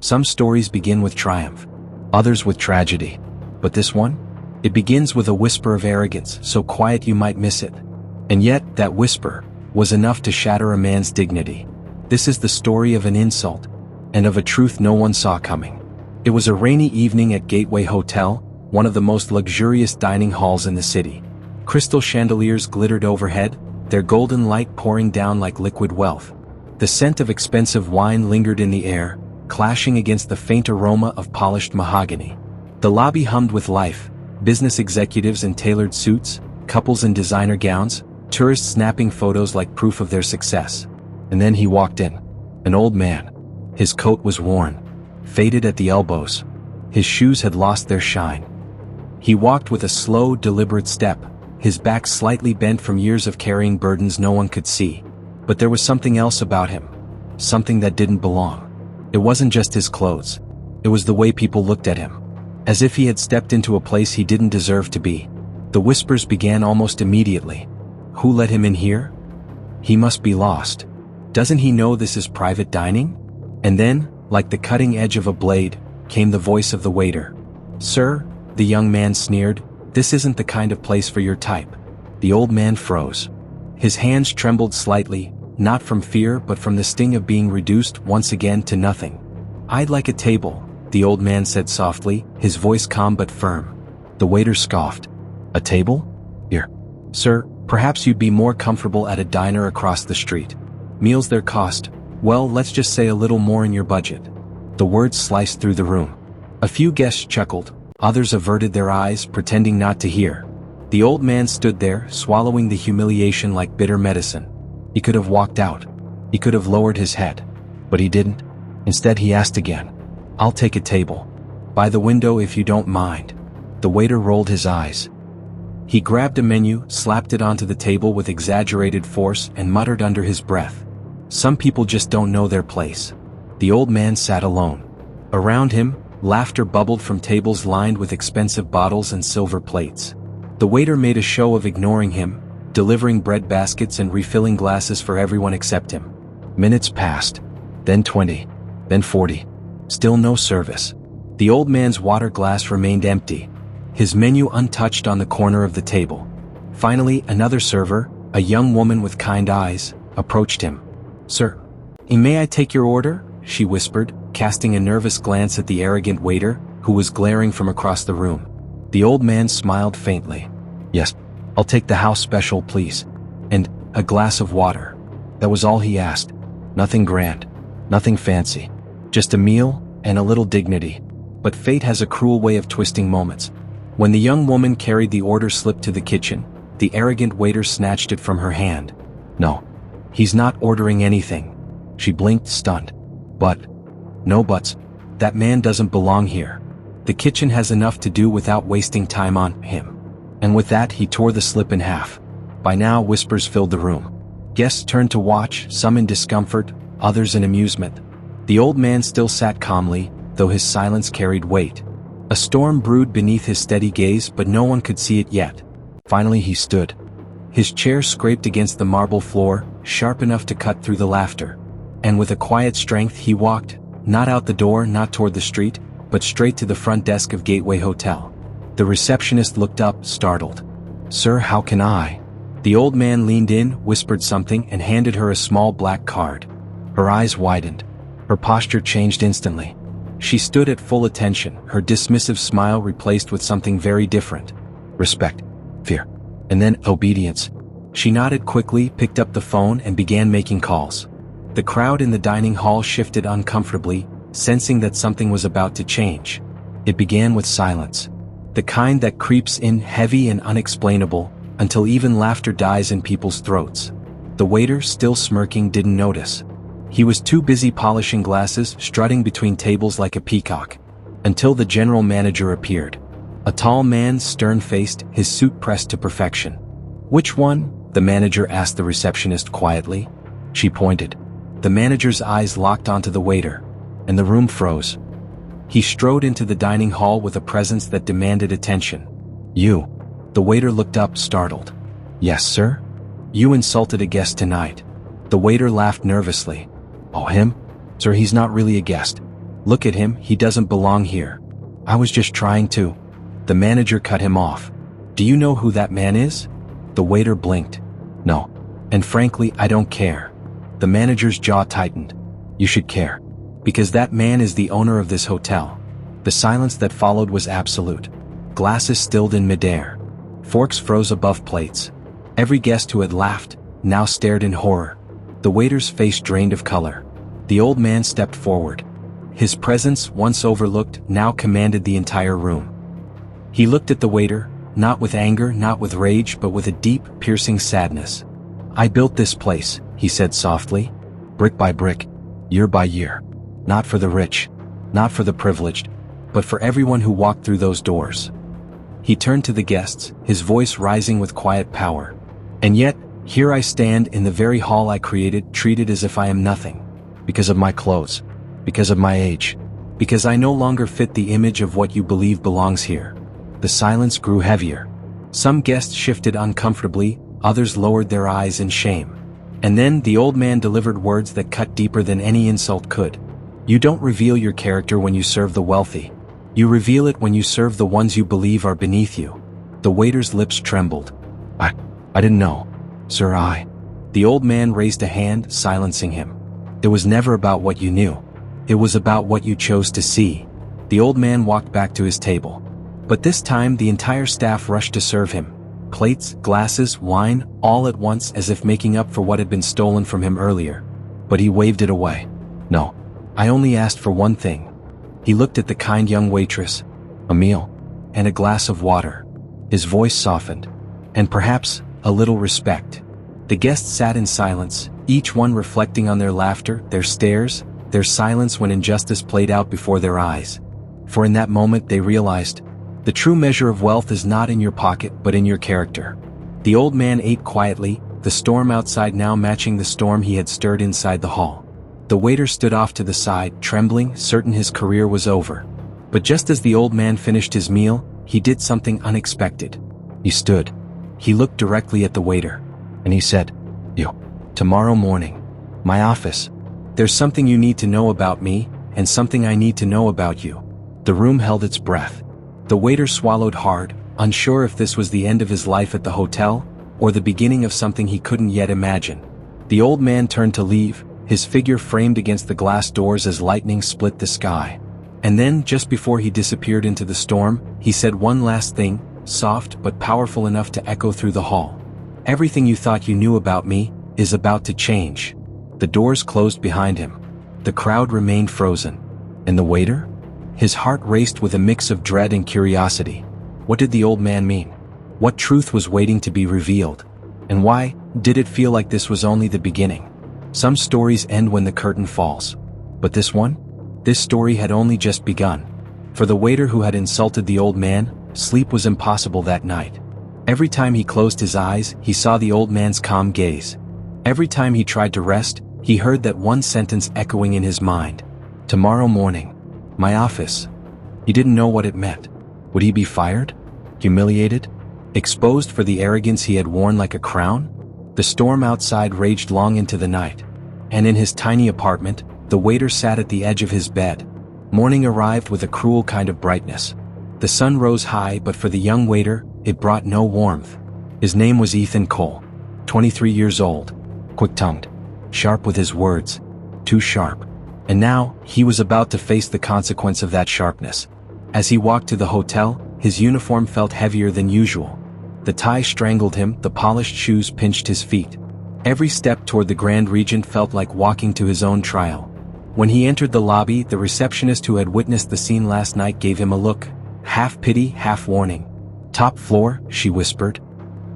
Some stories begin with triumph, others with tragedy. But this one? It begins with a whisper of arrogance, so quiet you might miss it. And yet, that whisper was enough to shatter a man's dignity. This is the story of an insult, and of a truth no one saw coming. It was a rainy evening at Gateway Hotel, one of the most luxurious dining halls in the city. Crystal chandeliers glittered overhead, their golden light pouring down like liquid wealth. The scent of expensive wine lingered in the air, clashing against the faint aroma of polished mahogany. The lobby hummed with life, business executives in tailored suits, couples in designer gowns, tourists snapping photos like proof of their success. And then he walked in. An old man. His coat was worn, faded at the elbows. His shoes had lost their shine. He walked with a slow, deliberate step, his back slightly bent from years of carrying burdens no one could see. But there was something else about him. Something that didn't belong. It wasn't just his clothes. It was the way people looked at him. As if he had stepped into a place he didn't deserve to be. The whispers began almost immediately. Who let him in here? He must be lost. Doesn't he know this is private dining? And then, like the cutting edge of a blade, came the voice of the waiter. "Sir," the young man sneered, "this isn't the kind of place for your type." The old man froze. His hands trembled slightly, not from fear but from the sting of being reduced once again to nothing. "I'd like a table," the old man said softly, his voice calm but firm. The waiter scoffed. "A table? Here. Sir, perhaps you'd be more comfortable at a diner across the street. Meals there cost, well, let's just say a little more in your budget." The words sliced through the room. A few guests chuckled, others averted their eyes, pretending not to hear. The old man stood there, swallowing the humiliation like bitter medicine. He could have walked out. He could have lowered his head. But he didn't. Instead he asked again. "I'll take a table. By the window if you don't mind." The waiter rolled his eyes. He grabbed a menu, slapped it onto the table with exaggerated force, and muttered under his breath. "Some people just don't know their place." The old man sat alone. Around him, laughter bubbled from tables lined with expensive bottles and silver plates. The waiter made a show of ignoring him, delivering bread baskets and refilling glasses for everyone except him. Minutes passed. Then 20. Then 40. Still no service. The old man's water glass remained empty, his menu untouched on the corner of the table. Finally, another server, a young woman with kind eyes, approached him. "Sir, may I take your order?" she whispered, casting a nervous glance at the arrogant waiter, who was glaring from across the room. The old man smiled faintly. "Yes, I'll take the house special, please. And a glass of water." That was all he asked. Nothing grand, nothing fancy. Just a meal and a little dignity. But fate has a cruel way of twisting moments. When the young woman carried the order slip to the kitchen, the arrogant waiter snatched it from her hand. "No, he's not ordering anything." She blinked, stunned. "But, no buts. That man doesn't belong here. The kitchen has enough to do without wasting time on him." And with that he tore the slip in half. By now whispers filled the room. Guests turned to watch, some in discomfort, others in amusement. The old man still sat calmly, though his silence carried weight. A storm brewed beneath his steady gaze, but no one could see it yet. Finally he stood. His chair scraped against the marble floor, sharp enough to cut through the laughter. And with a quiet strength he walked, not out the door, not toward the street, but straight to the front desk of Gateway Hotel. The receptionist looked up, startled. "Sir, how can I?" The old man leaned in, whispered something, and handed her a small black card. Her eyes widened. Her posture changed instantly. She stood at full attention, her dismissive smile replaced with something very different. Respect. Fear. And then obedience. She nodded quickly, picked up the phone, and began making calls. The crowd in the dining hall shifted uncomfortably, sensing that something was about to change. It began with silence. The kind that creeps in heavy and unexplainable, until even laughter dies in people's throats. The waiter, still smirking, didn't notice. He was too busy polishing glasses, strutting between tables like a peacock. Until the general manager appeared. A tall man, stern-faced, his suit pressed to perfection. "Which one?" the manager asked the receptionist quietly. She pointed. The manager's eyes locked onto the waiter, and the room froze. He strode into the dining hall with a presence that demanded attention. "You." The waiter looked up, startled. "Yes, sir?" "You insulted a guest tonight." The waiter laughed nervously. "Oh, him? Sir, he's not really a guest. Look at him, he doesn't belong here. I was just trying to. The manager cut him off. Do you know who that man is? The waiter blinked. No. And frankly, I don't care. The manager's jaw tightened. You should care. Because that man is the owner of this hotel. The silence that followed was absolute. Glasses stilled in midair. Forks froze above plates. Every guest who had laughed now stared in horror. The waiter's face drained of color. The old man stepped forward. His presence, once overlooked, now commanded the entire room. He looked at the waiter, not with anger, not with rage, but with a deep, piercing sadness. I built this place, he said softly, brick by brick, year by year. Not for the rich, not for the privileged, but for everyone who walked through those doors. He turned to the guests, his voice rising with quiet power. And yet, here I stand in the very hall I created, treated as if I am nothing. Because of my clothes. Because of my age. Because I no longer fit the image of what you believe belongs here. The silence grew heavier. Some guests shifted uncomfortably, others lowered their eyes in shame. And then the old man delivered words that cut deeper than any insult could. You don't reveal your character when you serve the wealthy. You reveal it when you serve the ones you believe are beneath you. The waiter's lips trembled. I didn't know. Sir, The old man raised a hand, silencing him. It was never about what you knew. It was about what you chose to see. The old man walked back to his table. But this time the entire staff rushed to serve him. Plates, glasses, wine, all at once as if making up for what had been stolen from him earlier. But he waved it away. No. I only asked for one thing. He looked at the kind young waitress. A meal. And a glass of water. His voice softened. And perhaps, a little respect. The guests sat in silence, each one reflecting on their laughter, their stares, their silence when injustice played out before their eyes. For in that moment they realized, the true measure of wealth is not in your pocket but in your character. The old man ate quietly, the storm outside now matching the storm he had stirred inside the hall. The waiter stood off to the side, trembling, certain his career was over. But just as the old man finished his meal, he did something unexpected. He stood. He looked directly at the waiter. And he said, Tomorrow morning. My office. There's something you need to know about me, and something I need to know about you. The room held its breath. The waiter swallowed hard, unsure if this was the end of his life at the hotel, or the beginning of something he couldn't yet imagine. The old man turned to leave, his figure framed against the glass doors as lightning split the sky. And then, just before he disappeared into the storm, he said one last thing, soft but powerful enough to echo through the hall. Everything you thought you knew about me is about to change. The doors closed behind him. The crowd remained frozen. And the waiter? His heart raced with a mix of dread and curiosity. What did the old man mean? What truth was waiting to be revealed? And why did it feel like this was only the beginning? Some stories end when the curtain falls. But this one? This story had only just begun. For the waiter who had insulted the old man, sleep was impossible that night. Every time he closed his eyes, he saw the old man's calm gaze. Every time he tried to rest, he heard that one sentence echoing in his mind. Tomorrow morning. My office. He didn't know what it meant. Would he be fired? Humiliated? Exposed for the arrogance he had worn like a crown? The storm outside raged long into the night. And in his tiny apartment, the waiter sat at the edge of his bed. Morning arrived with a cruel kind of brightness. The sun rose high, but for the young waiter, it brought no warmth. His name was Ethan Cole. 23 years old. Quick-tongued. Sharp with his words. Too sharp. And now, he was about to face the consequence of that sharpness. As he walked to the hotel, his uniform felt heavier than usual. The tie strangled him, the polished shoes pinched his feet. Every step toward the Grand Regent felt like walking to his own trial. When he entered the lobby, the receptionist who had witnessed the scene last night gave him a look, half pity, half warning. Top floor, she whispered.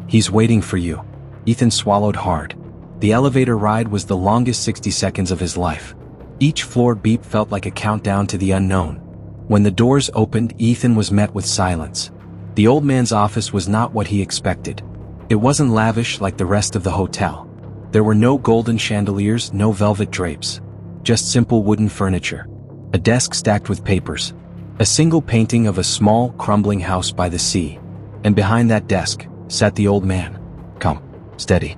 He's waiting for you. Ethan swallowed hard. The elevator ride was the longest 60 seconds of his life. Each floor beep felt like a countdown to the unknown. When the doors opened, Ethan was met with silence. The old man's office was not what he expected. It wasn't lavish like the rest of the hotel. There were no golden chandeliers, no velvet drapes. Just simple wooden furniture. A desk stacked with papers. A single painting of a small, crumbling house by the sea. And behind that desk, sat the old man. Calm. Steady.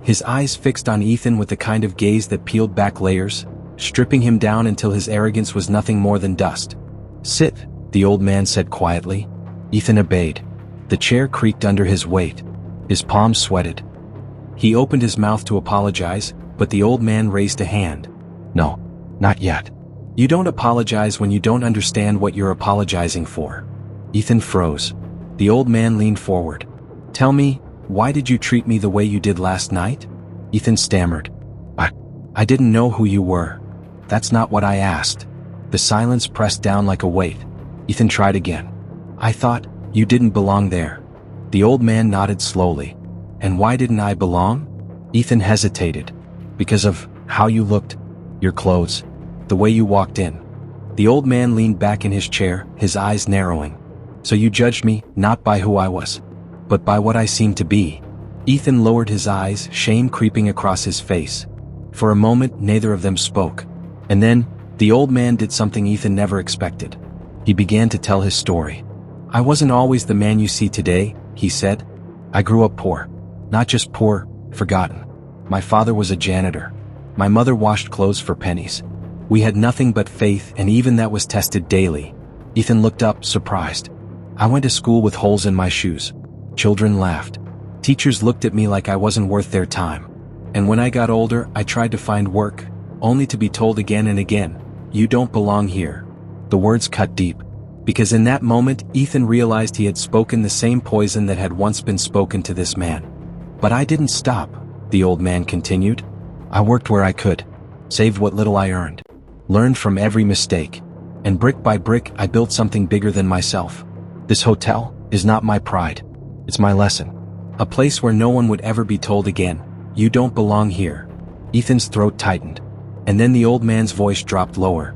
His eyes fixed on Ethan with the kind of gaze that peeled back layers. stripping him down until his arrogance was nothing more than dust. "Sit," the old man said quietly. Ethan obeyed. The chair creaked under his weight. His palms sweated. He opened his mouth to apologize, but the old man raised a hand. "No, not yet. You don't apologize when you don't understand what you're apologizing for." Ethan froze. The old man leaned forward. "Tell me, why did you treat me the way you did last night?" Ethan stammered. I didn't know who you were. That's not what I asked." The silence pressed down like a weight. Ethan tried again. "I thought you didn't belong there." The old man nodded slowly. "And why didn't I belong?" Ethan hesitated. "Because of how you looked, your clothes, the way you walked in." The old man leaned back in his chair, his eyes narrowing. "So you judged me, not by who I was, but by what I seemed to be." Ethan lowered his eyes, shame creeping across his face. For a moment, neither of them spoke. And then, the old man did something Ethan never expected. He began to tell his story. "I wasn't always the man you see today," he said. "I grew up poor. Not just poor, forgotten. My father was a janitor. My mother washed clothes for pennies. We had nothing but faith, and even that was tested daily." Ethan looked up, surprised. "I went to school with holes in my shoes. Children laughed. Teachers looked at me like I wasn't worth their time. And when I got older, I tried to find work, only to be told again and again, 'You don't belong here.'" The words cut deep. Because in that moment, Ethan realized he had spoken the same poison that had once been spoken to this man. "But I didn't stop," the old man continued. "I worked where I could, saved what little I earned, learned from every mistake, and brick by brick I built something bigger than myself. This hotel is not my pride. It's my lesson. A place where no one would ever be told again, 'You don't belong here.'" Ethan's throat tightened. And then the old man's voice dropped lower.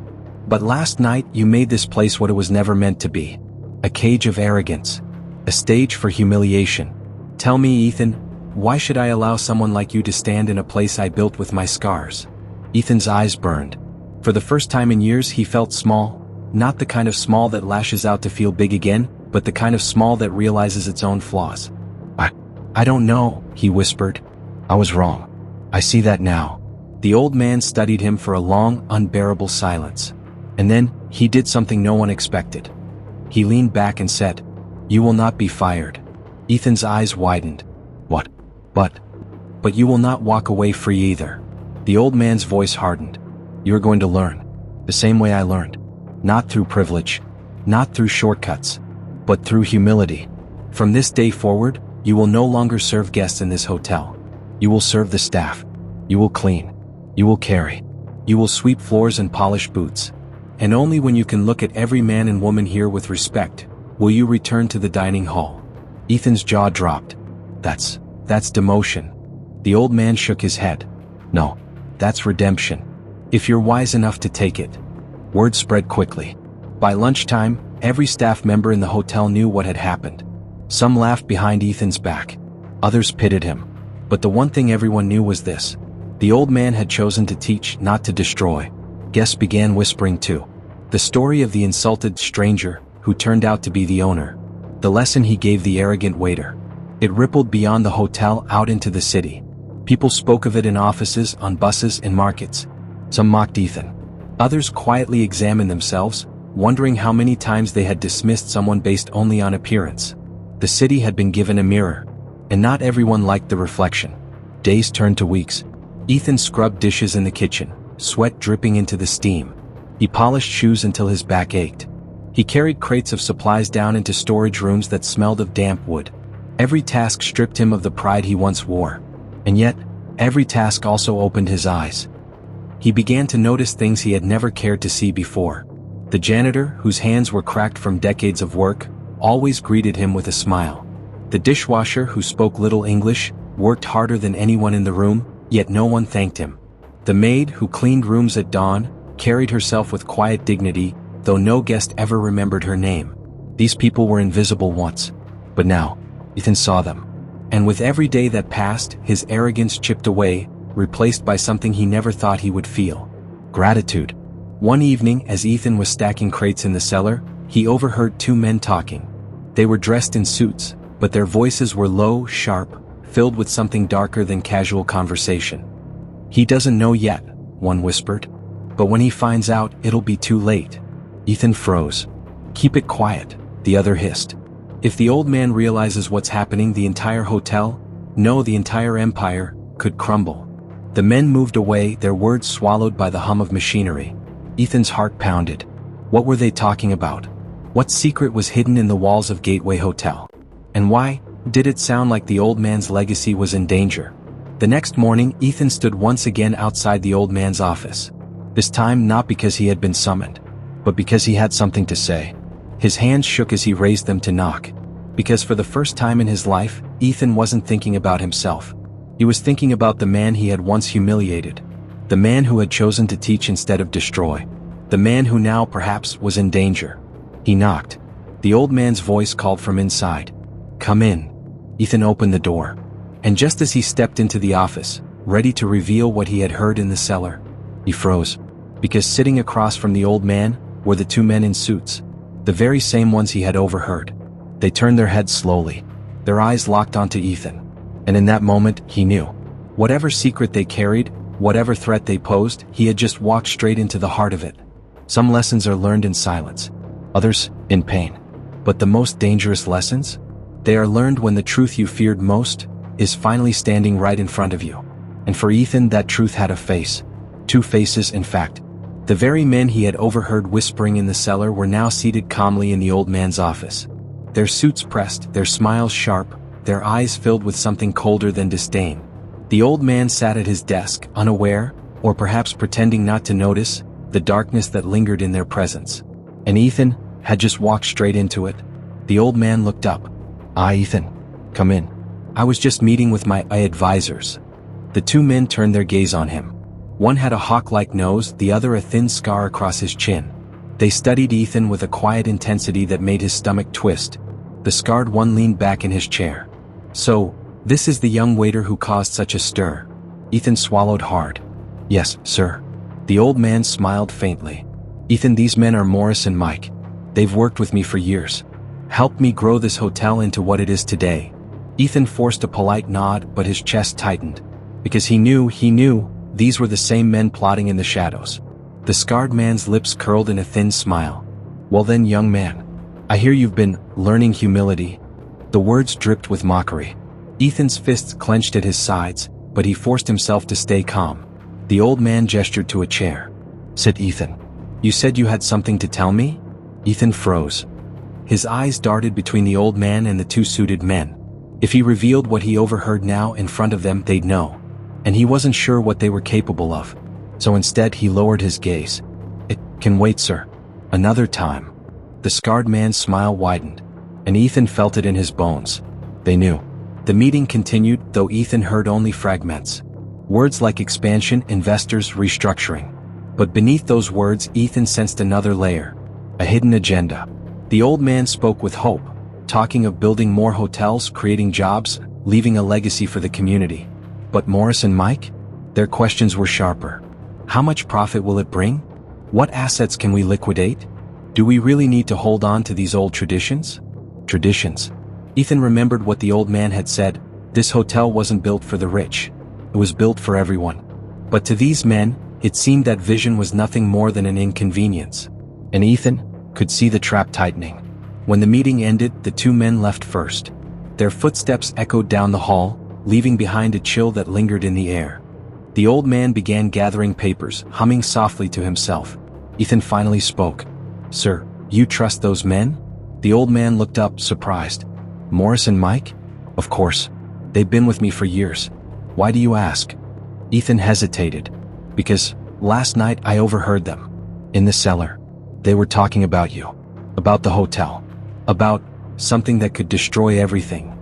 "But last night you made this place what it was never meant to be. A cage of arrogance. A stage for humiliation. Tell me, Ethan, why should I allow someone like you to stand in a place I built with my scars?" Ethan's eyes burned. For the first time in years he felt small, not the kind of small that lashes out to feel big again, but the kind of small that realizes its own flaws. I don't know," he whispered. "I was wrong. I see that now." The old man studied him for a long, unbearable silence. And then, he did something no one expected. He leaned back and said, "You will not be fired." Ethan's eyes widened. "What? But you will not walk away free either." The old man's voice hardened. "You're going to learn. The same way I learned. Not through privilege. Not through shortcuts. But through humility. From this day forward, you will no longer serve guests in this hotel. You will serve the staff. You will clean. You will carry. You will sweep floors and polish boots. And only when you can look at every man and woman here with respect, will you return to the dining hall." Ethan's jaw dropped. That's demotion." The old man shook his head. "No, that's redemption. If you're wise enough to take it." Word spread quickly. By lunchtime, every staff member in the hotel knew what had happened. Some laughed behind Ethan's back. Others pitied him. But the one thing everyone knew was this. The old man had chosen to teach, not to destroy. Guests began whispering too. The story of the insulted stranger, who turned out to be the owner. The lesson he gave the arrogant waiter. It rippled beyond the hotel out into the city. People spoke of it in offices, on buses, in markets. Some mocked Ethan. Others quietly examined themselves, wondering how many times they had dismissed someone based only on appearance. The city had been given a mirror, and not everyone liked the reflection. Days turned to weeks. Ethan scrubbed dishes in the kitchen, sweat dripping into the steam. He polished shoes until his back ached. He carried crates of supplies down into storage rooms that smelled of damp wood. Every task stripped him of the pride he once wore. And yet, every task also opened his eyes. He began to notice things he had never cared to see before. The janitor, whose hands were cracked from decades of work, always greeted him with a smile. The dishwasher, who spoke little English, worked harder than anyone in the room, yet no one thanked him. The maid, who cleaned rooms at dawn, carried herself with quiet dignity, though no guest ever remembered her name. These people were invisible once. But now, Ethan saw them. And with every day that passed, his arrogance chipped away, replaced by something he never thought he would feel. Gratitude. One evening, as Ethan was stacking crates in the cellar, he overheard two men talking. They were dressed in suits, but their voices were low, sharp, filled with something darker than casual conversation. "He doesn't know yet," one whispered. But when he finds out, it'll be too late. Ethan froze. Keep it quiet, the other hissed. If the old man realizes what's happening, the entire hotel, no, the entire empire, could crumble. The men moved away, their words swallowed by the hum of machinery. Ethan's heart pounded. What were they talking about? What secret was hidden in the walls of Gateway Hotel? And why did it sound like the old man's legacy was in danger? The next morning, Ethan stood once again outside the old man's office. This time not because he had been summoned, but because he had something to say. His hands shook as he raised them to knock. Because for the first time in his life, Ethan wasn't thinking about himself. He was thinking about the man he had once humiliated. The man who had chosen to teach instead of destroy. The man who now perhaps was in danger. He knocked. The old man's voice called from inside. Come in. Ethan opened the door. And just as he stepped into the office, ready to reveal what he had heard in the cellar, he froze. Because sitting across from the old man were the two men in suits. The very same ones he had overheard. They turned their heads slowly. Their eyes locked onto Ethan. And in that moment, he knew. Whatever secret they carried, whatever threat they posed, he had just walked straight into the heart of it. Some lessons are learned in silence. Others, in pain. But the most dangerous lessons? They are learned when the truth you feared most is finally standing right in front of you. And for Ethan, that truth had a face. Two faces, in fact. The very men he had overheard whispering in the cellar were now seated calmly in the old man's office. Their suits pressed, their smiles sharp, their eyes filled with something colder than disdain. The old man sat at his desk, unaware, or perhaps pretending not to notice, the darkness that lingered in their presence. And Ethan had just walked straight into it. The old man looked up. Ethan. Come in. I was just meeting with my advisors. The two men turned their gaze on him. One had a hawk-like nose, the other a thin scar across his chin. They studied Ethan with a quiet intensity that made his stomach twist. The scarred one leaned back in his chair. So, this is the young waiter who caused such a stir. Ethan swallowed hard. Yes, sir. The old man smiled faintly. Ethan, these men are Morris and Mike. They've worked with me for years. Helped me grow this hotel into what it is today. Ethan forced a polite nod, but his chest tightened. Because he knew, these were the same men plotting in the shadows. The scarred man's lips curled in a thin smile. Well then, young man. I hear you've been learning humility. The words dripped with mockery. Ethan's fists clenched at his sides, but he forced himself to stay calm. The old man gestured to a chair. Sit, Ethan. You said you had something to tell me? Ethan froze. His eyes darted between the old man and the two suited men. If he revealed what he overheard now in front of them, they'd know. And he wasn't sure what they were capable of. So instead he lowered his gaze. It can wait, sir. Another time. The scarred man's smile widened. And Ethan felt it in his bones. They knew. The meeting continued, though Ethan heard only fragments. Words like expansion, investors, restructuring. But beneath those words, Ethan sensed another layer. A hidden agenda. The old man spoke with hope, talking of building more hotels, creating jobs, leaving a legacy for the community. But Morris and Mike? Their questions were sharper. How much profit will it bring? What assets can we liquidate? Do we really need to hold on to these old traditions? Traditions. Ethan remembered what the old man had said. This hotel wasn't built for the rich. It was built for everyone. But to these men, it seemed that vision was nothing more than an inconvenience. And Ethan could see the trap tightening. When the meeting ended, the two men left first. Their footsteps echoed down the hall, leaving behind a chill that lingered in the air. The old man began gathering papers, humming softly to himself. Ethan finally spoke. Sir, you trust those men? The old man looked up, surprised. Morris and Mike? Of course. They've been with me for years. Why do you ask? Ethan hesitated. Because, last night I overheard them. In the cellar. They were talking about you. About the hotel. About something that could destroy everything.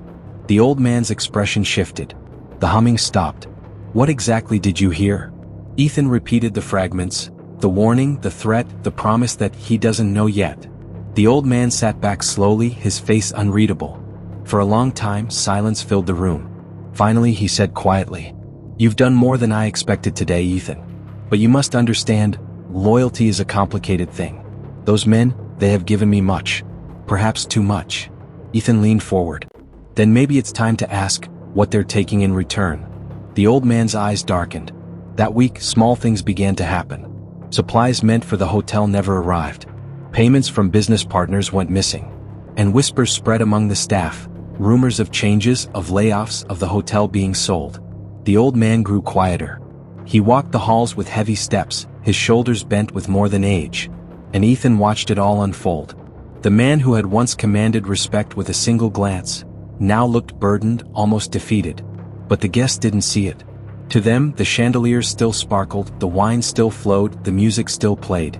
The old man's expression shifted. The humming stopped. What exactly did you hear? Ethan repeated the fragments, the warning, the threat, the promise that he doesn't know yet. The old man sat back slowly, his face unreadable. For a long time, silence filled the room. Finally, he said quietly, You've done more than I expected today, Ethan. But you must understand, loyalty is a complicated thing. Those men, they have given me much. Perhaps too much. Ethan leaned forward. Then maybe it's time to ask what they're taking in return. The old man's eyes darkened. That week, small things began to happen. Supplies meant for the hotel never arrived. Payments from business partners went missing. And whispers spread among the staff, rumors of changes, of layoffs, of the hotel being sold. The old man grew quieter. He walked the halls with heavy steps, his shoulders bent with more than age. And Ethan watched it all unfold. The man who had once commanded respect with a single glance, now looked burdened, almost defeated. But the guests didn't see it. To them, the chandeliers still sparkled, the wine still flowed, the music still played.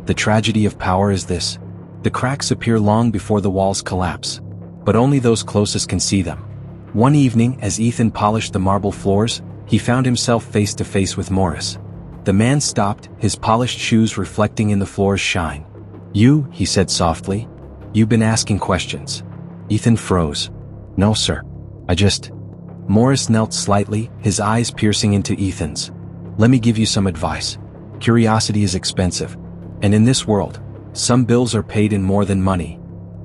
The tragedy of power is this. The cracks appear long before the walls collapse. But only those closest can see them. One evening, as Ethan polished the marble floors, he found himself face to face with Morris. The man stopped, his polished shoes reflecting in the floor's shine. "You," he said softly. "You've been asking questions." Ethan froze. "No, sir. Morris knelt slightly, his eyes piercing into Ethan's. "Let me give you some advice. Curiosity is expensive. And in this world, some bills are paid in more than money."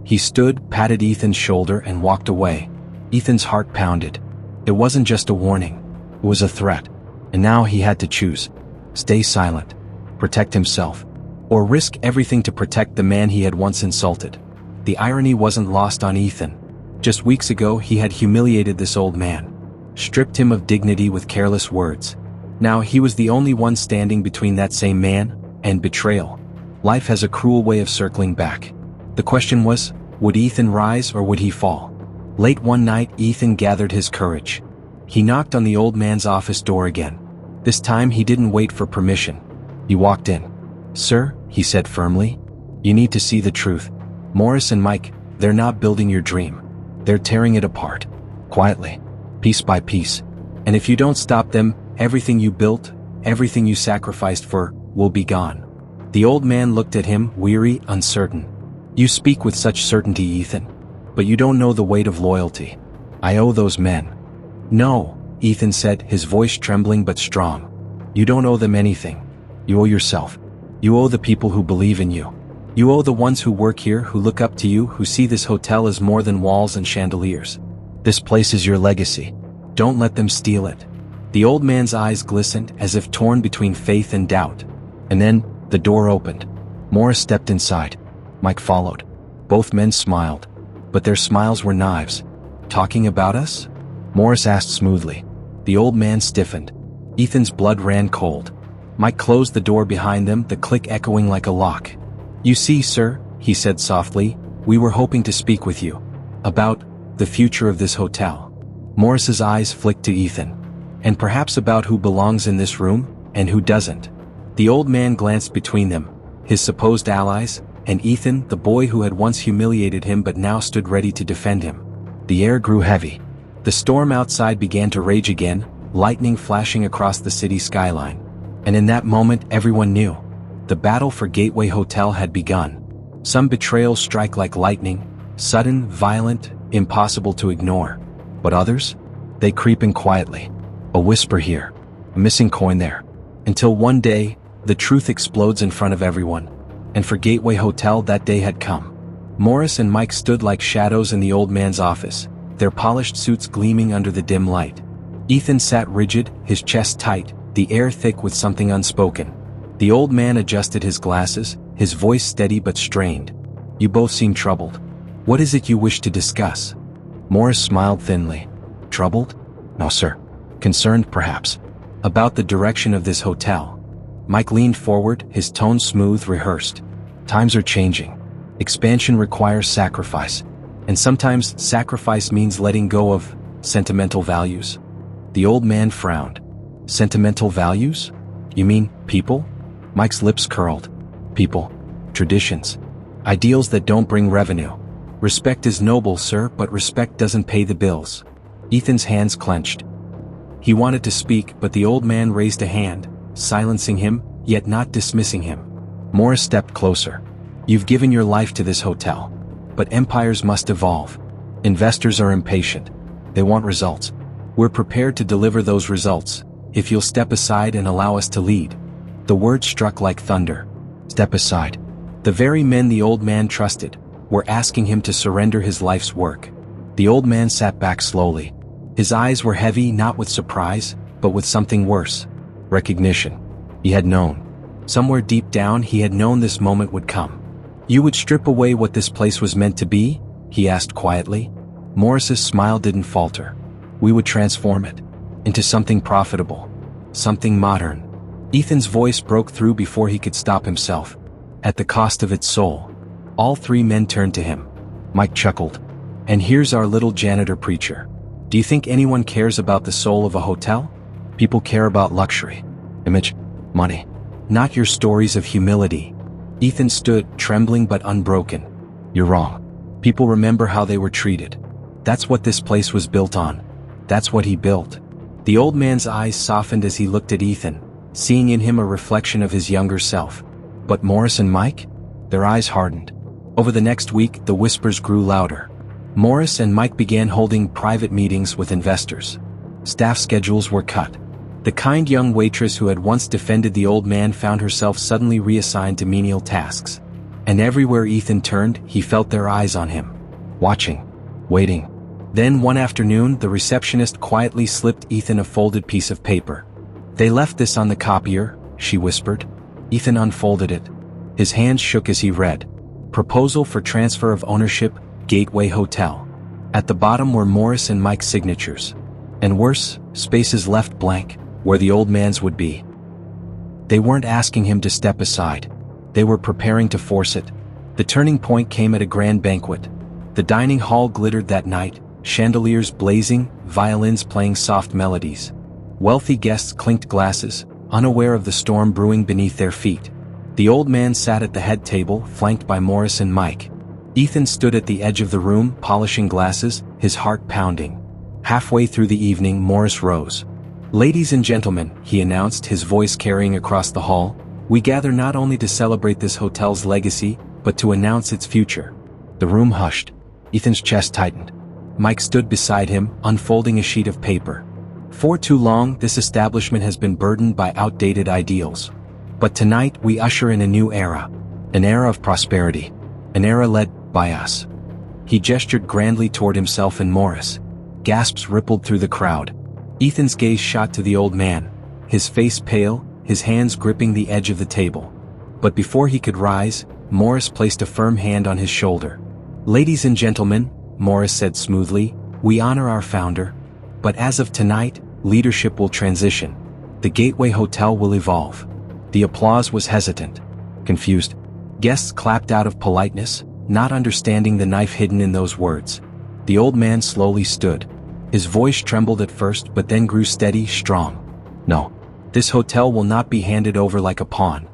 He stood, patted Ethan's shoulder, and walked away. Ethan's heart pounded. It wasn't just a warning. It was a threat. And now he had to choose. Stay silent. Protect himself. Or risk everything to protect the man he had once insulted. The irony wasn't lost on Ethan. Just weeks ago he had humiliated this old man. Stripped him of dignity with careless words. Now he was the only one standing between that same man and betrayal. Life has a cruel way of circling back. The question was, would Ethan rise or would he fall? Late one night, Ethan gathered his courage. He knocked on the old man's office door again. This time he didn't wait for permission. He walked in. "Sir," he said firmly, "you need to see the truth. Morris and Mike, they're not building your dream. They're tearing it apart. Quietly. Piece by piece. And if you don't stop them, everything you built, everything you sacrificed for, will be gone." The old man looked at him, weary, uncertain. "You speak with such certainty, Ethan. But you don't know the weight of loyalty. I owe those men." "No," Ethan said, his voice trembling but strong. "You don't owe them anything. You owe yourself. You owe the people who believe in you. You owe the ones who work here, who look up to you, who see this hotel as more than walls and chandeliers. This place is your legacy. Don't let them steal it." The old man's eyes glistened, as if torn between faith and doubt. And then, the door opened. Morris stepped inside. Mike followed. Both men smiled. But their smiles were knives. "Talking about us?" Morris asked smoothly. The old man stiffened. Ethan's blood ran cold. Mike closed the door behind them, the click echoing like a lock. "You see, sir," he said softly, "we were hoping to speak with you. About the future of this hotel." Morris's eyes flicked to Ethan. "And perhaps about who belongs in this room, and who doesn't." The old man glanced between them, his supposed allies, and Ethan, the boy who had once humiliated him but now stood ready to defend him. The air grew heavy. The storm outside began to rage again, lightning flashing across the city skyline. And in that moment everyone knew. The battle for Gateway Hotel had begun. Some betrayals strike like lightning, sudden, violent, impossible to ignore. But others? They creep in quietly. A whisper here, a missing coin there. Until one day, the truth explodes in front of everyone. And for Gateway Hotel that day had come. Morris and Mike stood like shadows in the old man's office, their polished suits gleaming under the dim light. Ethan sat rigid, his chest tight, the air thick with something unspoken. The old man adjusted his glasses, his voice steady but strained. "You both seem troubled. What is it you wish to discuss?" Morris smiled thinly. "Troubled? No, sir. Concerned, perhaps. About the direction of this hotel." Mike leaned forward, his tone smooth, rehearsed. "Times are changing. Expansion requires sacrifice. And sometimes sacrifice means letting go of sentimental values." The old man frowned. "Sentimental values? You mean people?" Mike's lips curled. "People. Traditions. Ideals that don't bring revenue. Respect is noble, sir, but respect doesn't pay the bills." Ethan's hands clenched. He wanted to speak, but the old man raised a hand, silencing him, yet not dismissing him. Morris stepped closer. "You've given your life to this hotel. But empires must evolve. Investors are impatient. They want results. We're prepared to deliver those results, if you'll step aside and allow us to lead." The word struck like thunder. Step aside. The very men the old man trusted were asking him to surrender his life's work. The old man sat back slowly. His eyes were heavy, not with surprise, but with something worse. Recognition. He had known. Somewhere deep down he had known this moment would come. "You would strip away what this place was meant to be?" he asked quietly. Morris's smile didn't falter. "We would transform it into something profitable, something modern." Ethan's voice broke through before he could stop himself. "At the cost of its soul." All three men turned to him. Mike chuckled. "And here's our little janitor preacher. Do you think anyone cares about the soul of a hotel? People care about luxury, image, money. Not your stories of humility." Ethan stood, trembling but unbroken. "You're wrong. People remember how they were treated. That's what this place was built on. That's what he built." The old man's eyes softened as he looked at Ethan, seeing in him a reflection of his younger self. But Morris and Mike? Their eyes hardened. Over the next week, the whispers grew louder. Morris and Mike began holding private meetings with investors. Staff schedules were cut. The kind young waitress who had once defended the old man found herself suddenly reassigned to menial tasks. And everywhere Ethan turned, he felt their eyes on him. Watching. Waiting. Then one afternoon, the receptionist quietly slipped Ethan a folded piece of paper. "They left this on the copier," she whispered. Ethan unfolded it. His hands shook as he read. "Proposal for transfer of ownership, Gateway Hotel." At the bottom were Morris and Mike's signatures. And worse, spaces left blank, where the old man's would be. They weren't asking him to step aside. They were preparing to force it. The turning point came at a grand banquet. The dining hall glittered that night, chandeliers blazing, violins playing soft melodies. Wealthy guests clinked glasses, unaware of the storm brewing beneath their feet. The old man sat at the head table, flanked by Morris and Mike. Ethan stood at the edge of the room, polishing glasses, his heart pounding. Halfway through the evening, Morris rose. "Ladies and gentlemen," he announced, his voice carrying across the hall, "we gather not only to celebrate this hotel's legacy, but to announce its future." The room hushed. Ethan's chest tightened. Mike stood beside him, unfolding a sheet of paper. "For too long, this establishment has been burdened by outdated ideals. But tonight we usher in a new era. An era of prosperity. An era led by us." He gestured grandly toward himself and Morris. Gasps rippled through the crowd. Ethan's gaze shot to the old man, his face pale, his hands gripping the edge of the table. But before he could rise, Morris placed a firm hand on his shoulder. "Ladies and gentlemen," Morris said smoothly, "we honor our founder. But as of tonight, leadership will transition. The Gateway Hotel will evolve." The applause was hesitant, confused. Guests clapped out of politeness, not understanding the knife hidden in those words. The old man slowly stood. His voice trembled at first but then grew steady, strong. "No. This hotel will not be handed over like a pawn.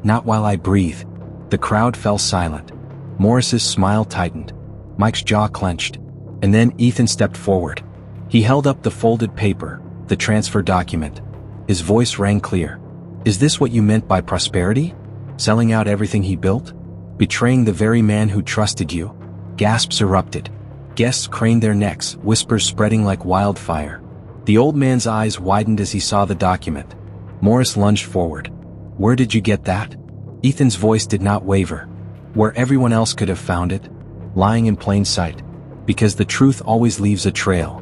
Not while I breathe." The crowd fell silent. Morris's smile tightened. Mike's jaw clenched. And then Ethan stepped forward. He held up the folded paper, the transfer document. His voice rang clear. "Is this what you meant by prosperity? Selling out everything he built? Betraying the very man who trusted you?" Gasps erupted. Guests craned their necks, whispers spreading like wildfire. The old man's eyes widened as he saw the document. Morris lunged forward. "Where did you get that?" Ethan's voice did not waver. "Where everyone else could have found it. Lying in plain sight. Because the truth always leaves a trail."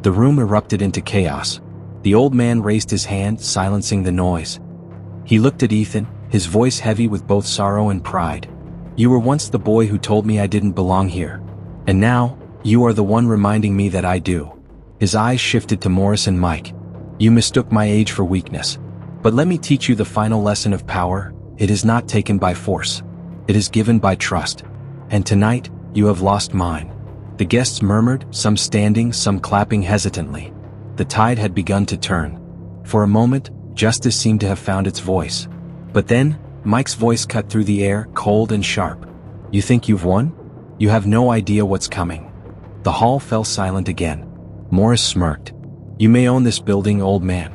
The room erupted into chaos. The old man raised his hand, silencing the noise. He looked at Ethan, his voice heavy with both sorrow and pride. "You were once the boy who told me I didn't belong here. And now, you are the one reminding me that I do." His eyes shifted to Morris and Mike. "You mistook my age for weakness. But let me teach you the final lesson of power. It is not taken by force. It is given by trust. And tonight, you have lost mine." The guests murmured, some standing, some clapping hesitantly. The tide had begun to turn. For a moment, justice seemed to have found its voice. But then, Mike's voice cut through the air, cold and sharp. "You think you've won? You have no idea what's coming." The hall fell silent again. Morris smirked. "You may own this building, old man.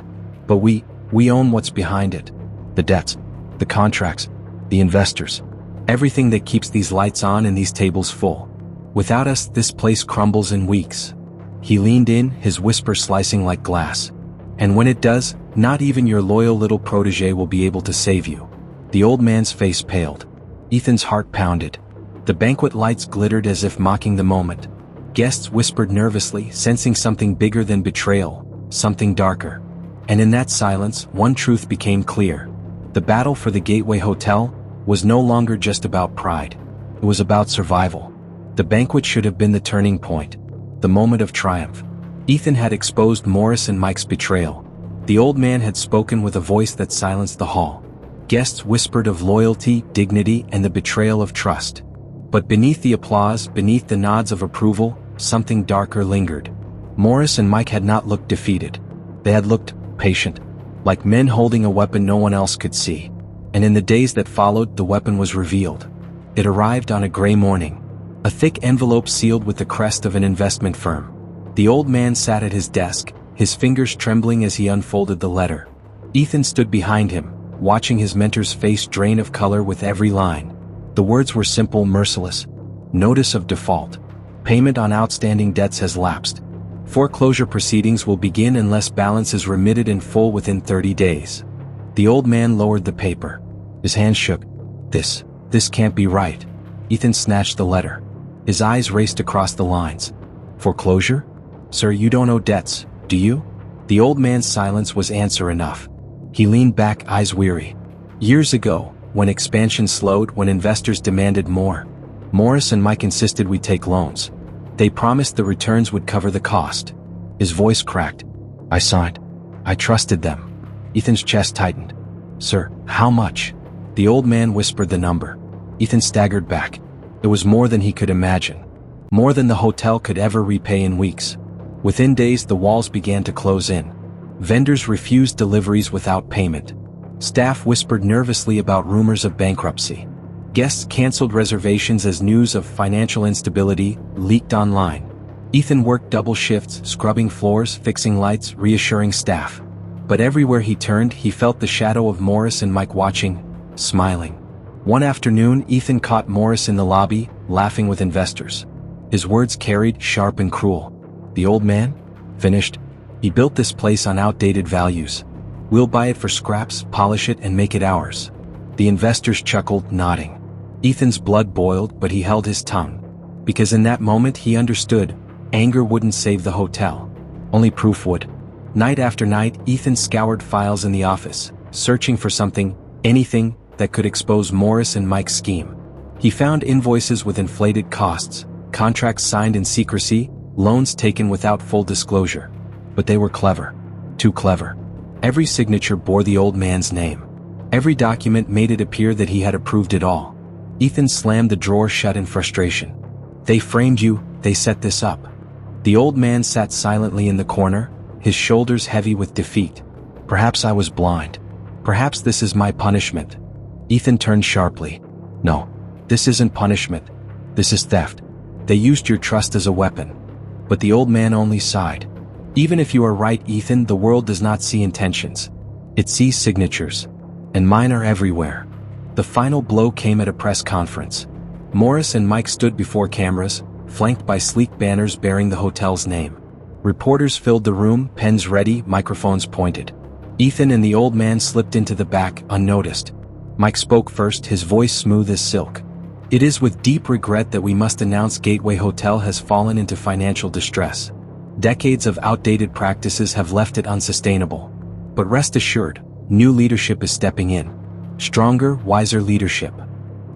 But we own what's behind it. The debts, the contracts, the investors. Everything that keeps these lights on and these tables full. Without us, this place crumbles in weeks." He leaned in, his whisper slicing like glass. "And when it does, not even your loyal little protege will be able to save you." The old man's face paled. Ethan's heart pounded. The banquet lights glittered as if mocking the moment. Guests whispered nervously, sensing something bigger than betrayal, something darker. And in that silence, one truth became clear. The battle for the Gateway Hotel was no longer just about pride. It was about survival. The banquet should have been the turning point, the moment of triumph. Ethan had exposed Morris and Mike's betrayal. The old man had spoken with a voice that silenced the hall. Guests whispered of loyalty, dignity, and the betrayal of trust. But beneath the applause, beneath the nods of approval, something darker lingered. Morris and Mike had not looked defeated. They had looked patient, like men holding a weapon no one else could see. And in the days that followed, the weapon was revealed. It arrived on a gray morning. A thick envelope sealed with the crest of an investment firm. The old man sat at his desk, his fingers trembling as he unfolded the letter. Ethan stood behind him, watching his mentor's face drain of color with every line. The words were simple, merciless. Notice of default. Payment on outstanding debts has lapsed. Foreclosure proceedings will begin unless balance is remitted in full within 30 days. The old man lowered the paper. His hands shook. This can't be right. Ethan snatched the letter. His eyes raced across the lines. Foreclosure? Sir, you don't owe debts, do you? The old man's silence was answer enough. He leaned back, eyes weary. Years ago, when expansion slowed, when investors demanded more, Morris and Mike insisted we take loans. They promised the returns would cover the cost. His voice cracked. I signed. I trusted them. Ethan's chest tightened. Sir, how much? The old man whispered the number. Ethan staggered back. It was more than he could imagine. More than the hotel could ever repay in weeks. Within days, the walls began to close in. Vendors refused deliveries without payment. Staff whispered nervously about rumors of bankruptcy. Guests canceled reservations as news of financial instability leaked online. Ethan worked double shifts, scrubbing floors, fixing lights, reassuring staff. But everywhere he turned, he felt the shadow of Morris and Mike watching, smiling. One afternoon, Ethan caught Morris in the lobby, laughing with investors. His words carried, sharp and cruel. The old man? Finished. He built this place on outdated values. We'll buy it for scraps, polish it, and make it ours. The investors chuckled, nodding. Ethan's blood boiled, but he held his tongue. Because in that moment he understood, anger wouldn't save the hotel. Only proof would. Night after night, Ethan scoured files in the office, searching for something, anything, that could expose Morris and Mike's scheme. He found invoices with inflated costs, contracts signed in secrecy, loans taken without full disclosure. But they were clever. Too clever. Every signature bore the old man's name. Every document made it appear that he had approved it all. Ethan slammed the drawer shut in frustration. They framed you, they set this up. The old man sat silently in the corner, his shoulders heavy with defeat. Perhaps I was blind. Perhaps this is my punishment. Ethan turned sharply. No, this isn't punishment. This is theft. They used your trust as a weapon. But the old man only sighed. Even if you are right, Ethan, the world does not see intentions. It sees signatures. And mine are everywhere. The final blow came at a press conference. Morris and Mike stood before cameras, flanked by sleek banners bearing the hotel's name. Reporters filled the room, pens ready, microphones pointed. Ethan and the old man slipped into the back, unnoticed. Mike spoke first, his voice smooth as silk. It is with deep regret that we must announce Gateway Hotel has fallen into financial distress. Decades of outdated practices have left it unsustainable. But rest assured, new leadership is stepping in. Stronger, wiser leadership.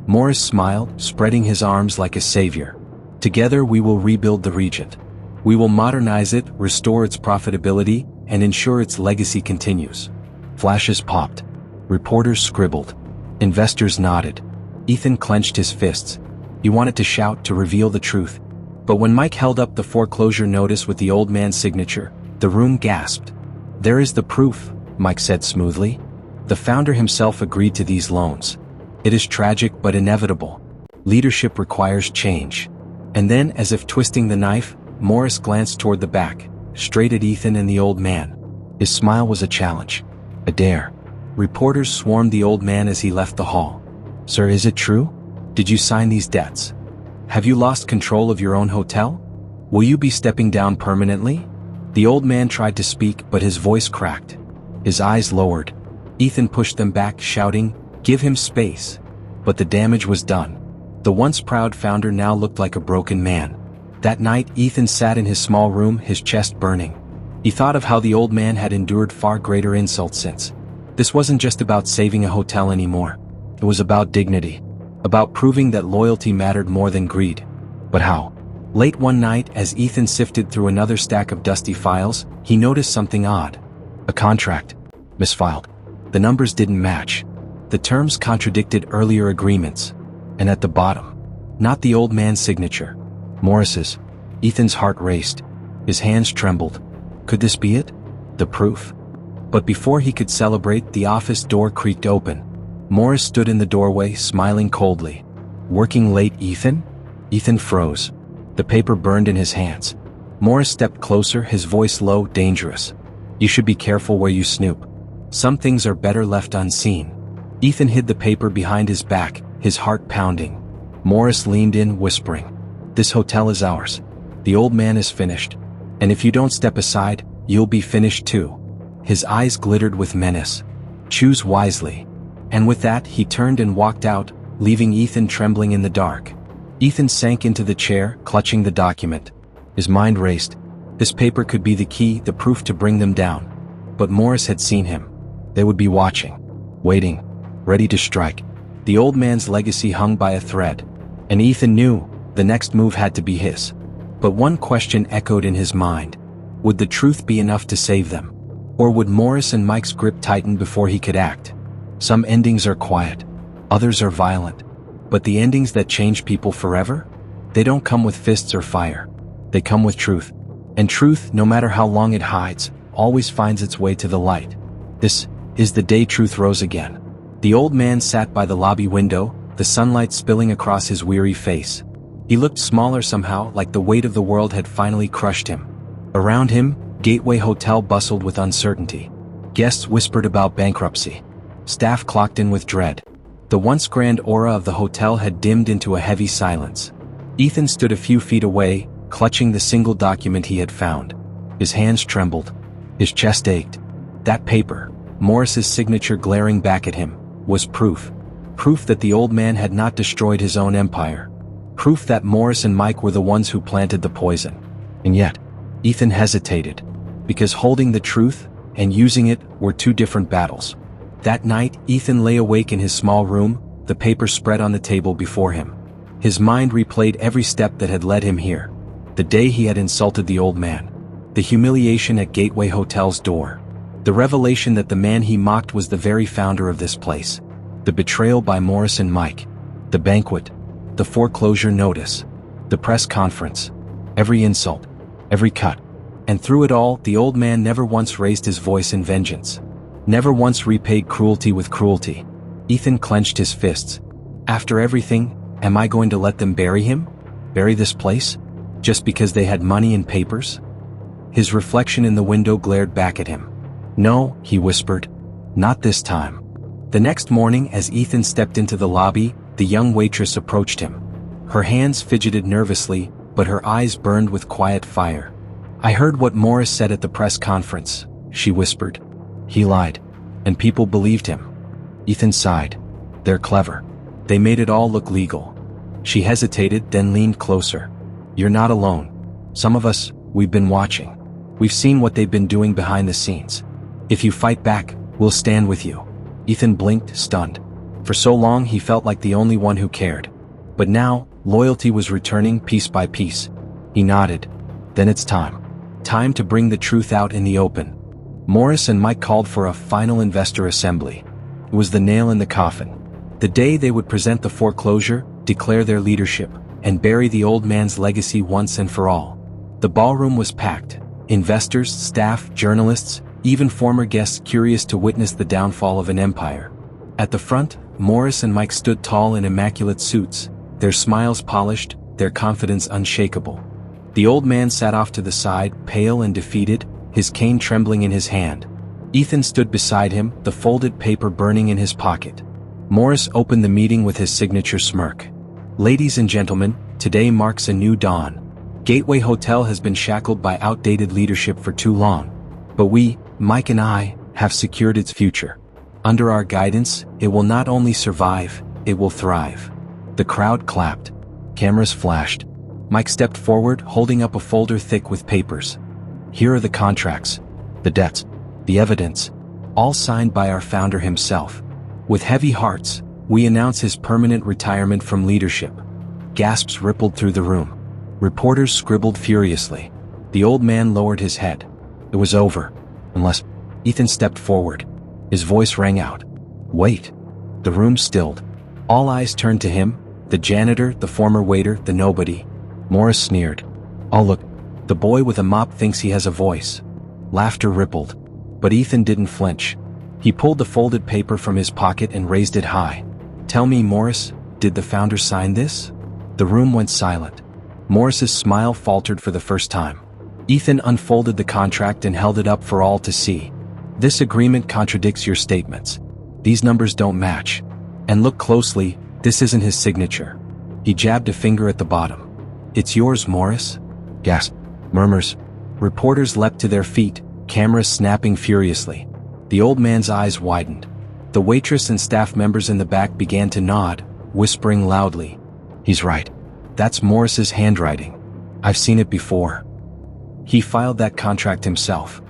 Morris smiled, spreading his arms like a savior. Together we will rebuild the Regent. We will modernize it, restore its profitability, and ensure its legacy continues. Flashes popped. Reporters scribbled. Investors nodded. Ethan clenched his fists. He wanted to shout, to reveal the truth. But when Mike held up the foreclosure notice with the old man's signature, the room gasped. There is the proof, Mike said smoothly. The founder himself agreed to these loans. It is tragic but inevitable. Leadership requires change. And then, as if twisting the knife, Morris glanced toward the back, straight at Ethan and the old man. His smile was a challenge. A dare. Reporters swarmed the old man as he left the hall. Sir, is it true? Did you sign these debts? Have you lost control of your own hotel? Will you be stepping down permanently? The old man tried to speak, but his voice cracked. His eyes lowered. Ethan pushed them back, shouting, "Give him space." But the damage was done. The once proud founder now looked like a broken man. That night, Ethan sat in his small room, his chest burning. He thought of how the old man had endured far greater insults since. This wasn't just about saving a hotel anymore. It was about dignity. About proving that loyalty mattered more than greed. But how? Late one night, as Ethan sifted through another stack of dusty files, he noticed something odd. A contract. Misfiled. The numbers didn't match. The terms contradicted earlier agreements. And at the bottom, not the old man's signature. Morris's. Ethan's heart raced. His hands trembled. Could this be it? The proof? But before he could celebrate, the office door creaked open. Morris stood in the doorway, smiling coldly. Working late, Ethan? Ethan froze. The paper burned in his hands. Morris stepped closer, his voice low, dangerous. You should be careful where you snoop. Some things are better left unseen. Ethan hid the paper behind his back, his heart pounding. Morris leaned in, whispering. This hotel is ours. The old man is finished. And if you don't step aside, you'll be finished too. His eyes glittered with menace. Choose wisely. And with that, he turned and walked out, leaving Ethan trembling in the dark. Ethan sank into the chair, clutching the document. His mind raced. This paper could be the key, the proof to bring them down. But Morris had seen him. They would be watching. Waiting. Ready to strike. The old man's legacy hung by a thread. And Ethan knew, the next move had to be his. But one question echoed in his mind. Would the truth be enough to save them? Or would Morris and Mike's grip tighten before he could act? Some endings are quiet. Others are violent. But the endings that change people forever? They don't come with fists or fire. They come with truth. And truth, no matter how long it hides, always finds its way to the light. This is the day truth rose again. The old man sat by the lobby window, the sunlight spilling across his weary face. He looked smaller somehow, like the weight of the world had finally crushed him. Around him, Gateway Hotel bustled with uncertainty. Guests whispered about bankruptcy. Staff clocked in with dread. The once grand aura of the hotel had dimmed into a heavy silence. Ethan stood a few feet away, clutching the single document he had found. His hands trembled. His chest ached. That paper, Morris's signature glaring back at him, was proof. Proof that the old man had not destroyed his own empire. Proof that Morris and Mike were the ones who planted the poison. And yet, Ethan hesitated. Because holding the truth and using it were two different battles. That night, Ethan lay awake in his small room, the paper spread on the table before him. His mind replayed every step that had led him here. The day he had insulted the old man. The humiliation at Gateway Hotel's door. The revelation that the man he mocked was the very founder of this place. The betrayal by Morris and Mike. The banquet. The foreclosure notice. The press conference. Every insult. Every cut. And through it all, the old man never once raised his voice in vengeance. Never once repaid cruelty with cruelty. Ethan clenched his fists. After everything, am I going to let them bury him? Bury this place? Just because they had money and papers? His reflection in the window glared back at him. No, he whispered. Not this time. The next morning, as Ethan stepped into the lobby, the young waitress approached him. Her hands fidgeted nervously, but her eyes burned with quiet fire. I heard what Morris said at the press conference, she whispered. He lied. And people believed him. Ethan sighed. They're clever. They made it all look legal. She hesitated, then leaned closer. You're not alone. Some of us, we've been watching. We've seen what they've been doing behind the scenes. If you fight back, we'll stand with you. Ethan blinked, stunned. For so long he felt like the only one who cared. But now, loyalty was returning piece by piece. He nodded. Then it's time. Time to bring the truth out in the open. Morris and Mike called for a final investor assembly. It was the nail in the coffin. The day they would present the foreclosure, declare their leadership, and bury the old man's legacy once and for all. The ballroom was packed. Investors, staff, journalists, even former guests curious to witness the downfall of an empire. At the front, Morris and Mike stood tall in immaculate suits, their smiles polished, their confidence unshakable. The old man sat off to the side, pale and defeated, his cane trembling in his hand. Ethan stood beside him, the folded paper burning in his pocket. Morris opened the meeting with his signature smirk. Ladies and gentlemen, today marks a new dawn. Gateway Hotel has been shackled by outdated leadership for too long. But we, Mike and I, have secured its future. Under our guidance, it will not only survive, it will thrive. The crowd clapped. Cameras flashed. Mike stepped forward, holding up a folder thick with papers. Here are the contracts, the debts, the evidence. all signed by our founder himself. With heavy hearts, we announce his permanent retirement from leadership. Gasps rippled through the room. Reporters scribbled furiously. The old man lowered his head. It was over. Unless... Ethan stepped forward. His voice rang out. Wait. The room stilled. All eyes turned to him, the janitor, the former waiter, the nobody. Morris sneered. Oh look, the boy with a mop thinks he has a voice. Laughter rippled. But Ethan didn't flinch. He pulled the folded paper from his pocket and raised it high. Tell me, Morris, did the founder sign this? The room went silent. Morris's smile faltered for the first time. Ethan unfolded the contract and held it up for all to see. This agreement contradicts your statements. These numbers don't match. And look closely, this isn't his signature. He jabbed a finger at the bottom. It's yours, Morris? Gasp. Murmurs. Reporters leapt to their feet, cameras snapping furiously. The old man's eyes widened. The waitress and staff members in the back began to nod, whispering loudly. He's right. That's Morris's handwriting. I've seen it before. He filed that contract himself.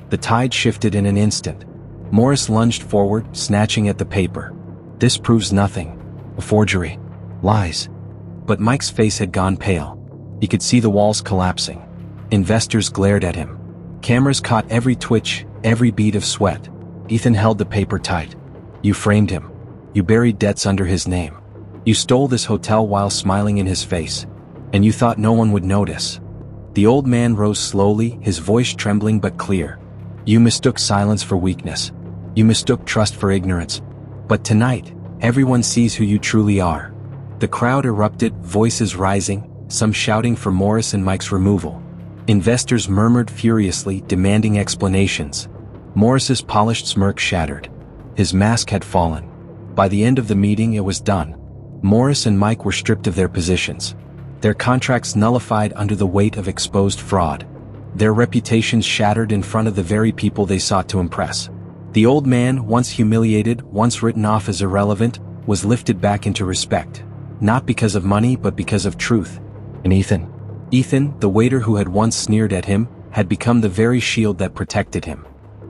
The tide shifted in an instant. Morris lunged forward, snatching at the paper. This proves nothing. A forgery. Lies. But Mike's face had gone pale. He could see the walls collapsing. Investors glared at him. Cameras caught every twitch, every bead of sweat. Ethan held the paper tight. You framed him. You buried debts under his name. You stole this hotel while smiling in his face. And you thought no one would notice. The old man rose slowly, his voice trembling but clear. You mistook silence for weakness. You mistook trust for ignorance. But tonight, everyone sees who you truly are. The crowd erupted, voices rising, some shouting for Morris and Mike's removal. Investors murmured furiously, demanding explanations. Morris's polished smirk shattered. His mask had fallen. By the end of the meeting, it was done. Morris and Mike were stripped of their positions. Their contracts nullified under the weight of exposed fraud. Their reputations shattered in front of the very people they sought to impress. The old man, once humiliated, once written off as irrelevant, was lifted back into respect. Not because of money, but because of truth. And Ethan, the waiter who had once sneered at him, had become the very shield that protected him.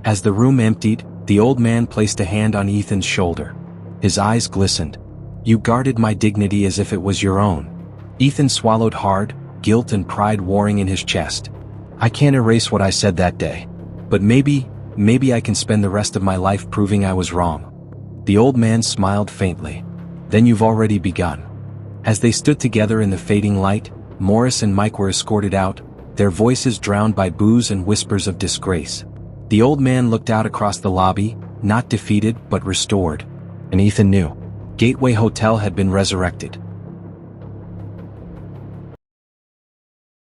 As the room emptied, the old man placed a hand on Ethan's shoulder. His eyes glistened. You guarded my dignity as if it was your own. Ethan swallowed hard, guilt and pride warring in his chest. I can't erase what I said that day. But maybe I can spend the rest of my life proving I was wrong. The old man smiled faintly. Then you've already begun. As they stood together in the fading light, Morris and Mike were escorted out, their voices drowned by boos and whispers of disgrace. The old man looked out across the lobby, not defeated but restored. And Ethan knew. Gateway Hotel had been resurrected.